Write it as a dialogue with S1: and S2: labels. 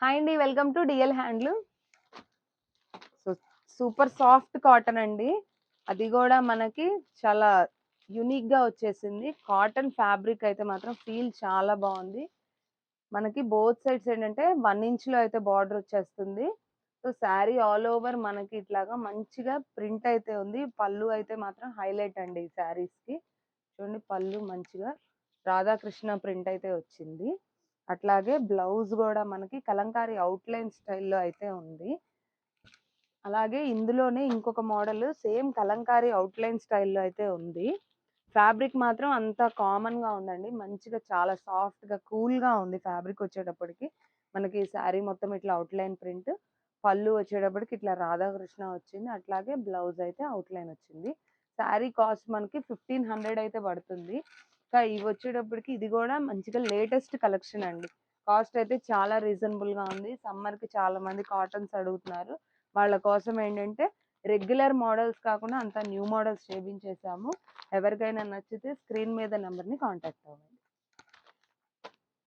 S1: Hi అండి. Welcome to DL handloom. So, super soft cotton అండి. అది గూడా మనకి చాలా యూనిక్‌గా వచ్చేసింది. కాటన్ ఫ్యాబ్రిక్ అయితే మాత్రం ఫీల్ చాలా బావుంది. మనకి బోత్ సైడ్స్ ఏంటంటే 1 ఇంచ్‌లో అయితే బార్డర్ వచ్చేస్తుంది. సో, శారీ ఆల్ ఓవర్ మనకి ఇట్లాగా మంచిగా ప్రింట్ అయితే ఉంది. పళ్ళు అయితే మాత్రం హైలైట్ అండి ఈ శారీస్‌కి. చూడండి పళ్ళు మంచిగా రాధాకృష్ణ ప్రింట్ అయితే వచ్చింది. అట్లాగే బ్లౌజ్ గూడా మనకి కలంకారీ అవుట్‌లైన్ స్టైల్‌లో అయితే ఉంది. అలాగే ఇందులోనే ఇంకొక మోడల్ సేమ్ కలంకారీ అవుట్‌లైన్ స్టైల్‌లో అయితే ఉంది. ఫ్యాబ్రిక్ మాత్రం అంతా కామన్‌గా ఉందండి. మంచిగా చాలా సాఫ్ట్‌గా, కూల్‌గా ఉంది ఫ్యాబ్రిక్ వచ్చేటప్పటికి. మనకి శారీ మొత్తం ఇట్లా అవుట్‌లైన్ ప్రింట్. పళ్ళు వచ్చేటప్పటికి ఇట్లా రాధాకృష్ణ వచ్చింది. అట్లాగే బ్లౌజ్ అయితే అవుట్‌లైన్ వచ్చింది. శారీ కాస్ట్ మనకి 1500 అయితే పడుతుంది. ఇంకా ఇవి వచ్చేటప్పటికి ఇది గూడా మంచిగా లేటెస్ట్ కలెక్షన్ అండి. కాస్ట్ అయితే చాలా రీజనబుల్‌గా ఉంది. సమ్మర్‌కి చాలా మంది కాటన్స్ అడుగుతున్నారు. వాళ్ళ కోసం ఏంటంటే రెగ్యులర్ మోడల్స్ కాకుండా అంతా న్యూ మోడల్స్ చేపించేసాము. ఎవరికైనా నచ్చితే స్క్రీన్ మీద నంబర్‌ని కాంటాక్ట్ అవ్వండి.